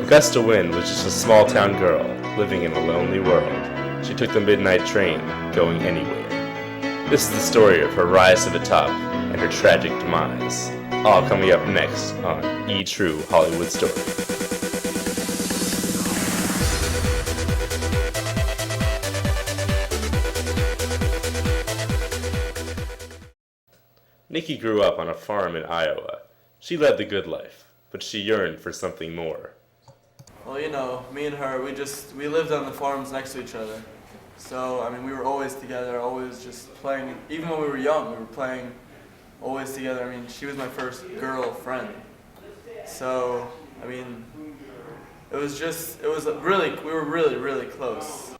Augusta Wind was just a small-town girl living in a lonely world. She took the midnight train, going anywhere. This is the story of her rise to the top and her tragic demise. All coming up next on E! True Hollywood Story. Nikki grew up on a farm in Iowa. She led the good life, but she yearned for something more. Well, you know, me and her, we lived on the farms next to each other. So, I mean, we were always together, always just playing. Even when we were young, we were playing always together. I mean, she was my first girlfriend. So, I mean, we were really, really close.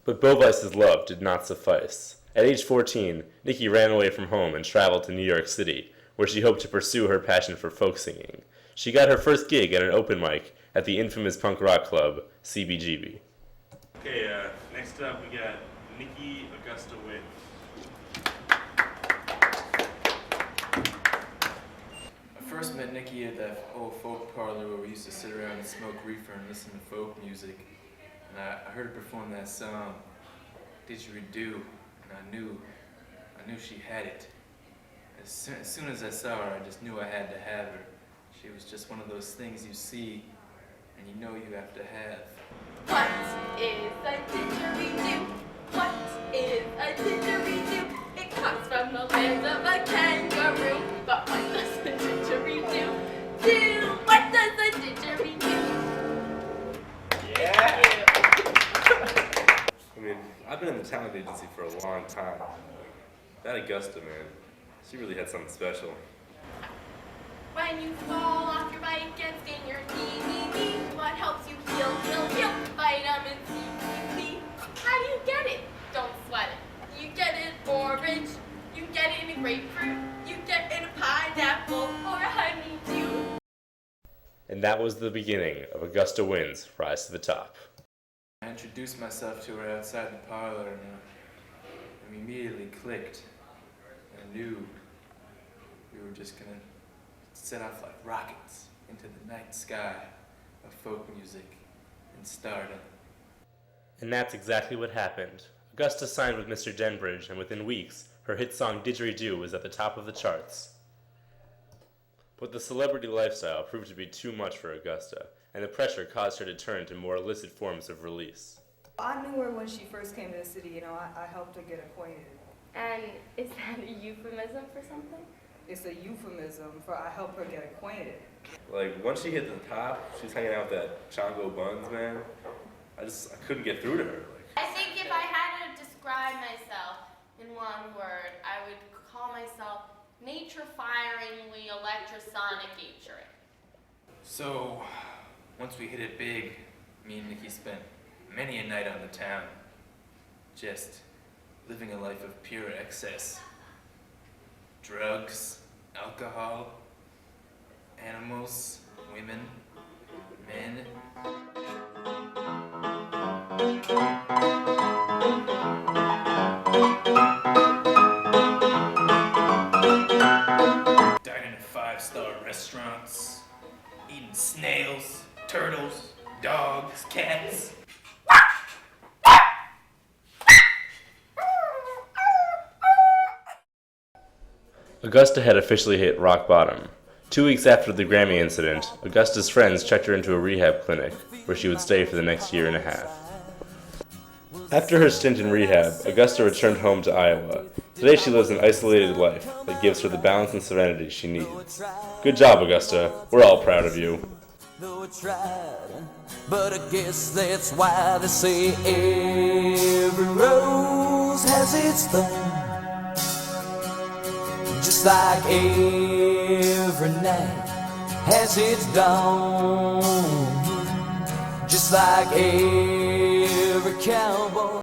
But Bovice's love did not suffice. At age 14, Nikki ran away from home and traveled to New York City, where she hoped to pursue her passion for folk singing. She got her first gig at an open mic at the infamous punk rock club, CBGB. Okay, next up we got Nikki Augusta Wind. I first met Nikki at that old folk parlor where we used to sit around and smoke reefer and listen to folk music. And I heard her perform that song, Didgeridoo, and I knew she had it. As soon as I saw her, I just knew I had to have her. She was just one of those things you see and you know you have to have. What is a didgeridoo? What is a didgeridoo? It comes from the land of a kangaroo. But what does a didgeridoo do? What does a didgeridoo? Yeah! I mean, I've been in the talent agency for a long time. That Augusta, man, she really had something special. When you fall off your bike and skin your knee, what helps you heal? Vitamin C. How do you get it? Don't sweat it. You get it orange, you get it in a grapefruit, you get it in a pineapple or a honeydew. And that was the beginning of Augusta Wind's rise to the top. I introduced myself to her outside the parlor and we immediately clicked. I knew we were just gonna set off like rockets into the night sky of folk music and stardom. And that's exactly what happened. Augusta signed with Mr. Denbridge, and within weeks, her hit song Didgeridoo was at the top of the charts. But the celebrity lifestyle proved to be too much for Augusta, and the pressure caused her to turn to more illicit forms of release. I knew her when she first came to the city, I helped her get acquainted. And is that a euphemism for something? It's a euphemism for I helped her get acquainted. Like, once she hit the top, she was hanging out with that Chongo Buns, man. I couldn't get through to her. I think if I had to describe myself in one word, I would call myself nature-firingly electrosonic-aturing. So, once we hit it big, me and Nikki spent many a night on the town, just living a life of pure excess. Drugs, alcohol, animals, women, men. Dining at five-star restaurants, eating snails, turtles, dogs, cats. Augusta had officially hit rock bottom. 2 weeks after the Grammy incident, Augusta's friends checked her into a rehab clinic, where she would stay for the next year and a half. After her stint in rehab, Augusta returned home to Iowa. Today she lives an isolated life that gives her the balance and serenity she needs. Good job, Augusta. We're all proud of you. Though I tried, but I guess that's why they say every rose has its thorn. Just like every night has its dawn. Just like every cowboy